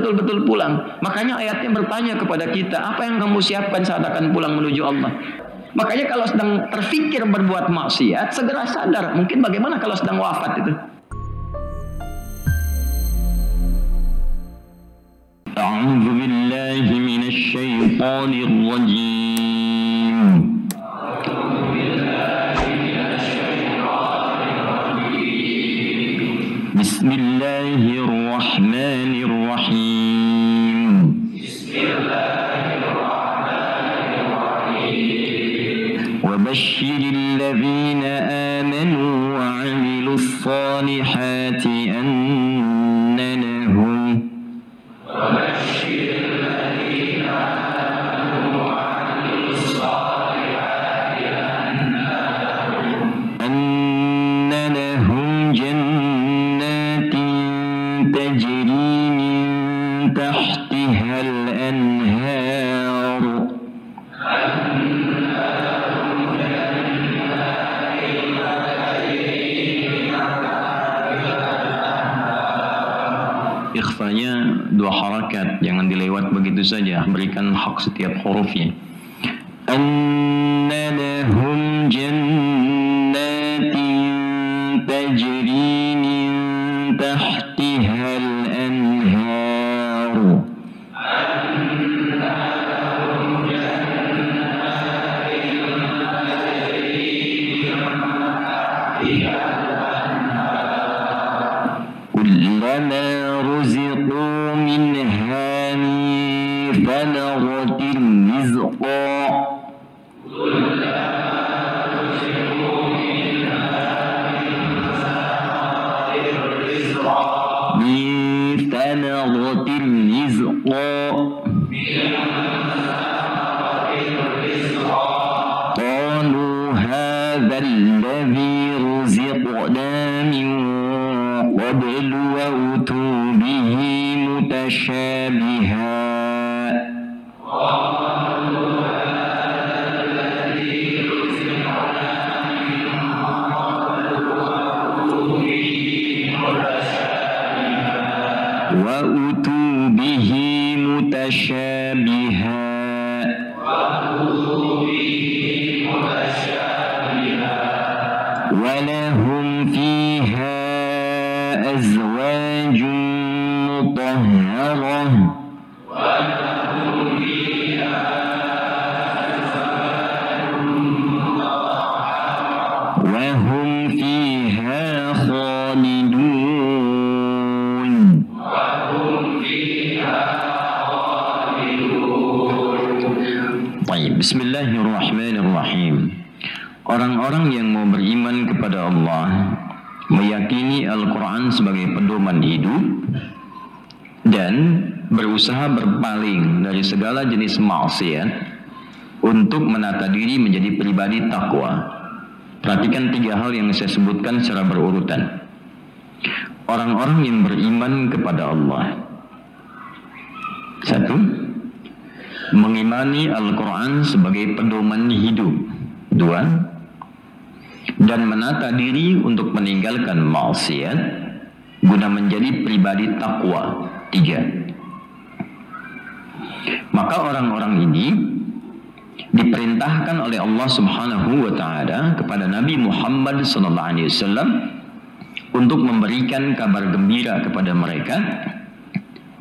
betul-betul pulang. Makanya ayatnya bertanya kepada kita, apa yang kamu siapkan saat akan pulang menuju Allah? Makanya kalau sedang terfikir berbuat maksiat, segera sadar. Mungkin bagaimana kalau sedang wafat itu? A'udzu billahi minasy syaithanir rajim. Bismillahirrahmanirrahim. Wa basyiril ladzina amanu wa 'amilus shalihati anna lahum ikhfanya 2 harakat, jangan dilewat begitu saja, berikan hak setiap hurufnya. Anna lahum jannatin tajri min tahtihal anhar. Kullama ruziqu minha min thamaratin rizqa qalu hadha alladhi ruziqna min qablu wa utu bihi mutashabiha. Wa utu bihi mutashabiha. Wa lahum fiha azwajun mutahharah. Wa hum fiha khalidun. Baik, bismillahirrahmanirrahim. Orang-orang yang mau beriman kepada Allah, meyakini Al-Quran sebagai pedoman hidup, dan berusaha berpaling dari segala jenis maksiat untuk menata diri menjadi pribadi takwa. Perhatikan 3 hal yang saya sebutkan secara berurutan. Orang-orang yang beriman kepada Allah: 1. Mengimani Al-Quran sebagai pedoman hidup. 2. Dan menata diri untuk meninggalkan maksiat guna menjadi pribadi takwa. 3. Maka orang-orang ini diperintahkan oleh Allah Subhanahu wa taala kepada Nabi Muhammad sallallahu alaihi wasallam untuk memberikan kabar gembira kepada mereka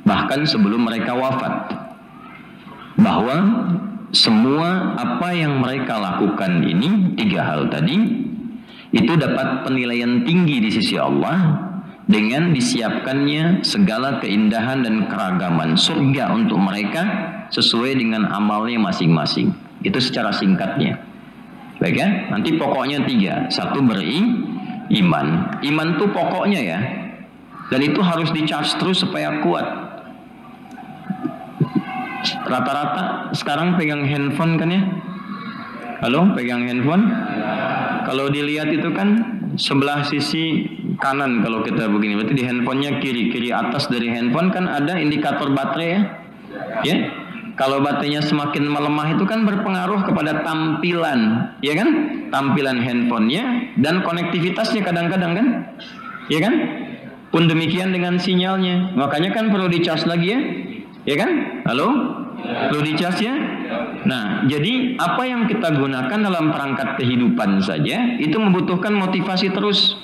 bahkan sebelum mereka wafat, bahwa semua apa yang mereka lakukan ini, 3 hal tadi, itu dapat penilaian tinggi di sisi Allah dengan disiapkannya segala keindahan dan keragaman surga untuk mereka sesuai dengan amalnya masing-masing. Itu secara singkatnya. Baik ya, nanti pokoknya 3. 1, beriman. Iman itu pokoknya ya. Dan itu harus di-charge terus supaya kuat. Rata-rata sekarang pegang handphone kan ya? Halo, pegang handphone? Kalau dilihat itu kan sebelah sisi kanan kalau kita begini, berarti di handphonenya kiri atas dari handphone kan ada indikator baterai ya. Ya. Kalau baterainya semakin melemah itu kan berpengaruh kepada tampilan, ya kan? Tampilan handphonenya dan konektivitasnya kadang-kadang kan? Ya kan? Pun demikian dengan sinyalnya. Makanya kan perlu di-charge lagi ya. Ya kan? Halo? Perlu di-charge ya? Nah, jadi apa yang kita gunakan dalam perangkat kehidupan saja itu membutuhkan motivasi terus.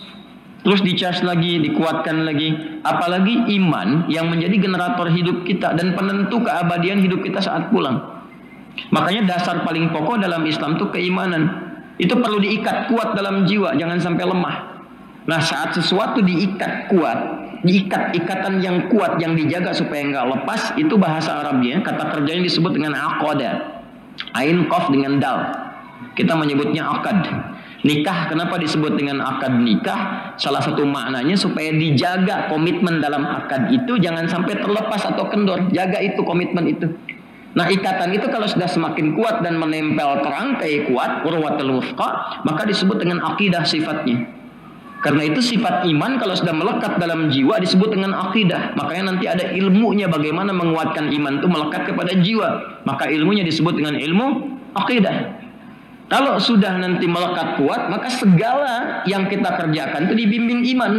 Terus di-charge lagi, dikuatkan lagi. Apalagi iman yang menjadi generator hidup kita dan penentu keabadian hidup kita saat pulang. Makanya dasar paling pokok dalam Islam itu keimanan. Itu perlu diikat kuat dalam jiwa, jangan sampai lemah. Nah, saat sesuatu diikat kuat, diikat ikatan yang kuat yang dijaga supaya enggak lepas, itu bahasa Arabnya, kata kerjanya disebut dengan aqada. Ain qaf dengan dal. Kita menyebutnya akad. Nikah kenapa disebut dengan akad nikah? Salah satu maknanya supaya dijaga komitmen dalam akad itu jangan sampai terlepas atau kendor. Jaga itu komitmen itu. Nah, ikatan itu kalau sudah semakin kuat dan menempel terangkai kuat, urwatul wuthqa, maka disebut dengan akidah sifatnya. Karena itu sifat iman kalau sudah melekat dalam jiwa disebut dengan akidah. Makanya nanti ada ilmunya bagaimana menguatkan iman itu melekat kepada jiwa. Maka ilmunya disebut dengan ilmu akidah. Kalau sudah nanti melekat kuat, maka segala yang kita kerjakan itu dibimbing iman.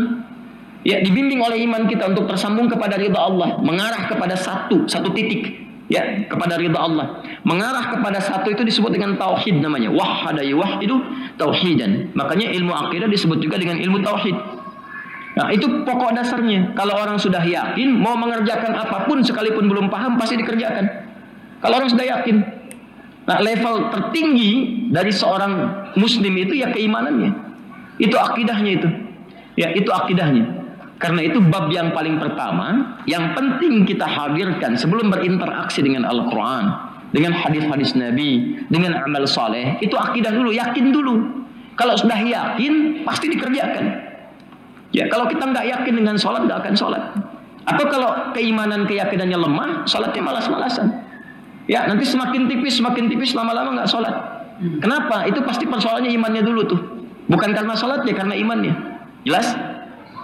Ya, dibimbing oleh iman kita untuk tersambung kepada ridha Allah, mengarah kepada satu titik, ya, kepada ridha Allah. Mengarah kepada satu itu disebut dengan tauhid namanya. Wahhada yuwahhidu tauhidan. Makanya ilmu akidah disebut juga dengan ilmu tauhid. Nah, itu pokok dasarnya. Kalau orang sudah yakin mau mengerjakan apapun sekalipun belum paham pasti dikerjakan. Kalau orang sudah yakin. Nah, level tertinggi dari seorang muslim itu ya keimanannya. Itu akidahnya itu. Ya, itu akidahnya. Karena itu bab yang paling pertama yang penting kita hadirkan sebelum berinteraksi dengan Al-Quran, dengan hadis-hadis Nabi, dengan amal saleh, itu akidah dulu, yakin dulu. Kalau sudah yakin pasti dikerjakan. Ya, kalau kita nggak yakin dengan sholat, nggak akan sholat. Atau kalau keimanan keyakinannya lemah, sholatnya malas-malasan. Ya, nanti semakin tipis, lama-lama nggak sholat. Kenapa? Itu pasti persoalannya imannya dulu tuh. Bukan karena sholatnya, karena imannya. Jelas?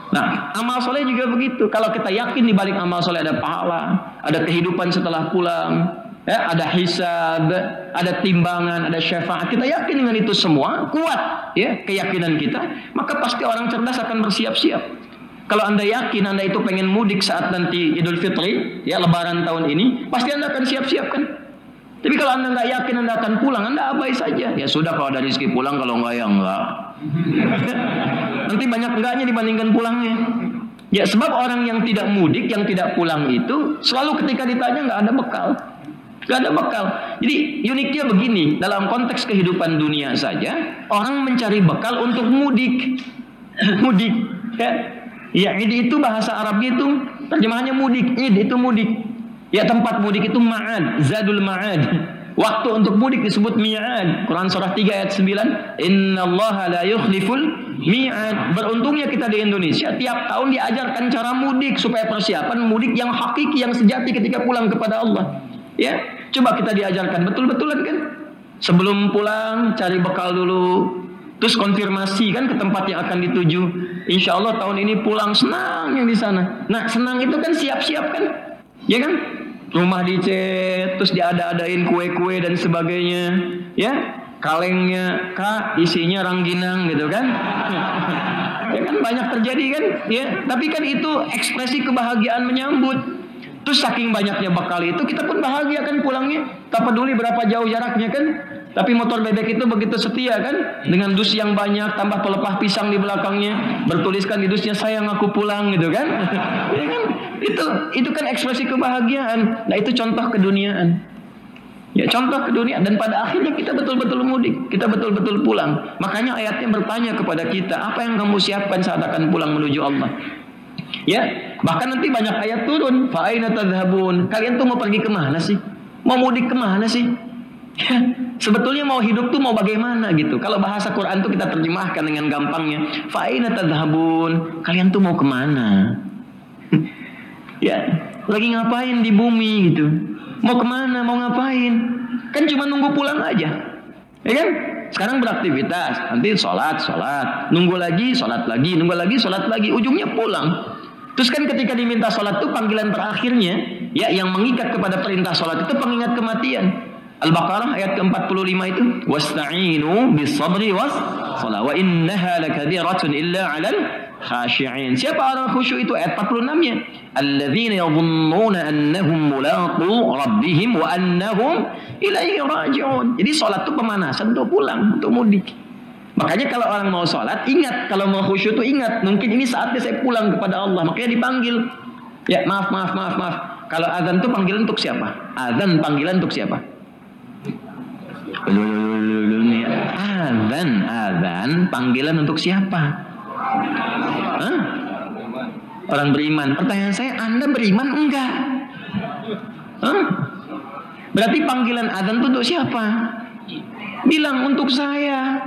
Nah, amal soleh juga begitu. Kalau kita yakin di balik amal soleh ada pahala, ada kehidupan setelah pulang, ya, ada hisab, ada timbangan, ada syafaat. Kita yakin dengan itu semua, kuat ya keyakinan kita, maka pasti orang cerdas akan bersiap-siap. Kalau Anda yakin Anda itu pengen mudik saat nanti Idul Fitri, ya Lebaran tahun ini, pasti Anda akan siap-siap kan? Tapi kalau Anda nggak yakin Anda akan pulang, Anda abai saja. Ya sudah, kalau ada rezeki pulang, kalau enggak ya enggak. Nanti banyak enggaknya dibandingkan pulangnya. Ya, sebab orang yang tidak mudik, yang tidak pulang itu selalu ketika ditanya nggak ada bekal. Nggak ada bekal. Jadi uniknya begini, dalam konteks kehidupan dunia saja, orang mencari bekal untuk mudik. Mudik, ya. Ya, id itu bahasa Arabnya itu terjemahannya mudik. Id itu mudik. Ya, tempat mudik itu ma'ad, zadul ma'ad. Waktu untuk mudik disebut mi'ad. Quran surah 3 ayat 9, innallaha la yukhliful mi'ad. Beruntungnya kita di Indonesia tiap tahun diajarkan cara mudik supaya persiapan mudik yang hakiki, yang sejati ketika pulang kepada Allah. Ya, coba kita diajarkan betul-betulan kan? Sebelum pulang cari bekal dulu. Terus konfirmasi kan ke tempat yang akan dituju. Insya Allah tahun ini pulang senang yang di sana. Nah, senang itu kan siap-siap kan, ya kan? Rumah dicet, terus diada-adain kue-kue dan sebagainya, ya. Kalengnya Kak, isinya rangginang gitu kan? Ya kan banyak terjadi kan? Ya, tapi kan itu ekspresi kebahagiaan menyambut. Terus saking banyaknya bekal itu kita pun bahagia kan pulangnya. Tak peduli berapa jauh jaraknya kan. Tapi motor bebek itu begitu setia kan, dengan dus yang banyak, tambah pelepah pisang di belakangnya, bertuliskan di dusnya sayang aku pulang gitu kan. Ya kan? Itu kan ekspresi kebahagiaan. Nah, itu contoh keduniaan. Ya, contoh keduniaan. Dan pada akhirnya kita betul-betul mudik, kita betul-betul pulang. Makanya ayatnya bertanya kepada kita, apa yang kamu siapkan saat akan pulang menuju Allah? Ya, bahkan nanti banyak ayat turun, fa aina tadhhabun? Kalian tuh mau pergi kemana sih? Mau mudik kemana sih? Ya, sebetulnya mau hidup tuh mau bagaimana gitu. Kalau bahasa Quran tuh kita terjemahkan dengan gampangnya, fa aina tadhhabun? Kalian tuh mau kemana? Ya, lagi ngapain di bumi gitu? Mau kemana? Mau ngapain? Kan cuma nunggu pulang aja, ya kan? Sekarang beraktivitas, nanti sholat, nunggu lagi, sholat lagi, nunggu lagi, sholat lagi, ujungnya pulang. Terus kan ketika diminta sholat itu panggilan terakhirnya, ya, yang mengikat kepada perintah sholat itu pengingat kematian. Al-Baqarah ayat ke-45 itu, wasta'inu bis-sabri was-shalah wa innaha lakabiratun illa 'alal khashi'in. Siapa orang khusyuk itu? Ayat 46-nya. Alladzina yadhunnuna annahum mulaqu rabbihim wa annahum ilaihi raji'un. Jadi salat itu pemanasan untuk pulang, untuk mudik. Makanya kalau orang mau salat, ingat kalau mau khusyuk itu ingat, mungkin ini saatnya saya pulang kepada Allah. Makanya dipanggil. Ya, maaf. Kalau azan itu panggilan untuk siapa? Azan panggilan untuk siapa? Azan panggilan untuk siapa? Hah? Orang beriman. Pertanyaan saya, Anda beriman enggak? Hah? Berarti panggilan azan itu untuk siapa? Bilang untuk saya.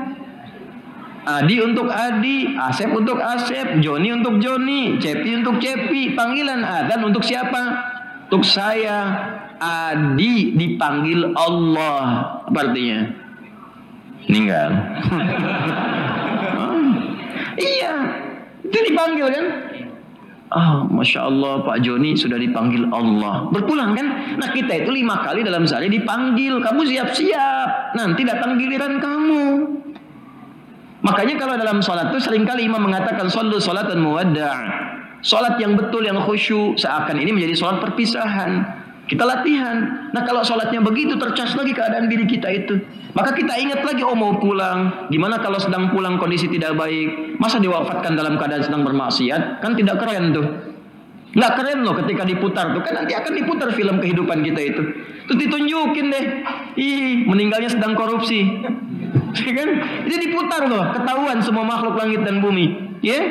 Adi untuk Adi, Asep untuk Asep, Joni untuk Joni, Cepi untuk Cepi. Panggilan azan untuk siapa? Untuk saya. Adi dipanggil Allah. Apa artinya? Meninggal. Iya, itu dipanggil kan? Masya Allah, Pak Joni sudah dipanggil Allah. Berpulang kan? Nah, kita itu 5 kali dalam sehari dipanggil. Kamu siap-siap, nanti datang giliran kamu. Makanya kalau dalam sholat itu seringkali imam mengatakan shollu sholatan muwadda'. Sholat yang betul, yang khusyuk, seakan ini menjadi sholat perpisahan. Kita latihan. Nah, kalau sholatnya begitu, tercas lagi keadaan diri kita itu. Maka kita ingat lagi, mau pulang. Gimana kalau sedang pulang kondisi tidak baik? Masa diwafatkan dalam keadaan sedang bermaksiat? Kan tidak keren tuh. Nggak keren loh ketika diputar tuh. Kan nanti akan diputar film kehidupan kita itu. Terus ditunjukin deh. Meninggalnya sedang korupsi. Kan? Jadi diputar loh. Ketahuan semua makhluk langit dan bumi. Ya?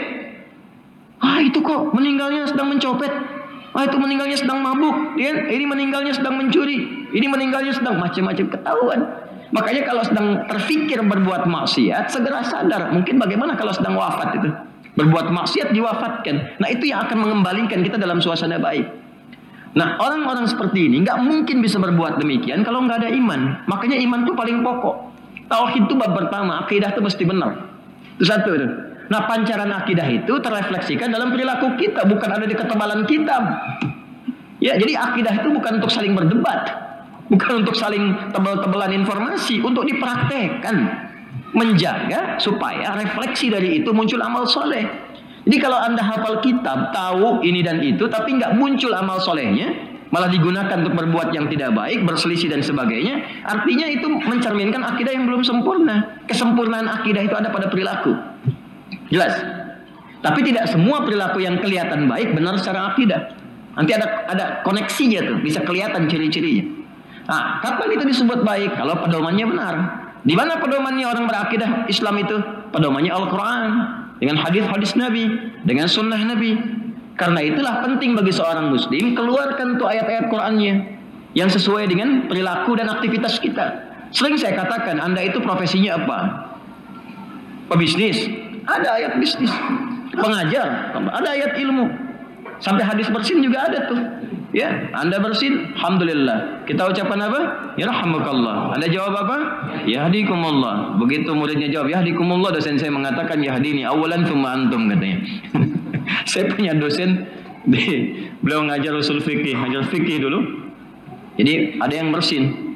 Itu kok meninggalnya sedang mencopet. Itu meninggalnya sedang mabuk. Ya? Ini meninggalnya sedang mencuri. Ini meninggalnya sedang macam-macam, ketahuan. Makanya kalau sedang terfikir berbuat maksiat, segera sadar. Mungkin bagaimana kalau sedang wafat itu? Berbuat maksiat diwafatkan. Nah, itu yang akan mengembalikan kita dalam suasana baik. Nah, orang-orang seperti ini nggak mungkin bisa berbuat demikian kalau nggak ada iman. Makanya iman itu paling pokok. Tauhid itu bab pertama, akidah itu mesti benar. Itu satu itu. Nah, pancaran akidah itu terrefleksikan dalam perilaku kita, bukan ada di ketebalan kitab. Ya, jadi akidah itu bukan untuk saling berdebat, bukan untuk saling tebal-tebalan informasi, untuk dipraktekkan, menjaga supaya refleksi dari itu muncul amal soleh. Jadi kalau Anda hafal kitab, tahu ini dan itu, tapi nggak muncul amal solehnya, malah digunakan untuk berbuat yang tidak baik, berselisih dan sebagainya, artinya itu mencerminkan akidah yang belum sempurna. Kesempurnaan akidah itu ada pada perilaku. Jelas? Tapi tidak semua perilaku yang kelihatan baik benar secara akidah. Nanti ada koneksinya tuh, bisa kelihatan ciri-cirinya. Nah, kapan itu disebut baik? Kalau pedomannya benar. Di mana pedomannya orang berakidah Islam itu? Pedomannya Al-Quran, dengan hadis-hadis Nabi, dengan sunnah Nabi. Karena itulah penting bagi seorang muslim keluarkan tuh ayat-ayat Qurannya yang sesuai dengan perilaku dan aktivitas kita. Sering saya katakan, Anda itu profesinya apa? Pebisnis, ada ayat bisnis. Pengajar, ada ayat ilmu. Sampai hadis bersin juga ada tuh. Ya, Anda bersin, alhamdulillah. Kita ucapkan apa? Yarhamukallah. Anda jawab apa? Yahdikumullah. Begitu muridnya jawab yahdikumullah, dosen saya mengatakan yahdini awalan tsumma antum, katanya. Saya punya dosen, beliau ngajar usul fikih, ngajar fikih dulu. Jadi ada yang bersin.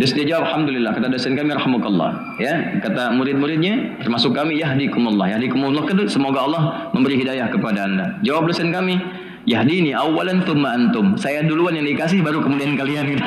Terus dia jawab alhamdulillah, kata dosen kami rahmukallah. Ya, kata murid-muridnya termasuk kami yahdikumullah. Yahdikumullah, semoga Allah memberi hidayah kepada Anda. Jawab dosen kami, yahdini awalan tsumma antum. Saya duluan yang dikasih baru kemudian kalian.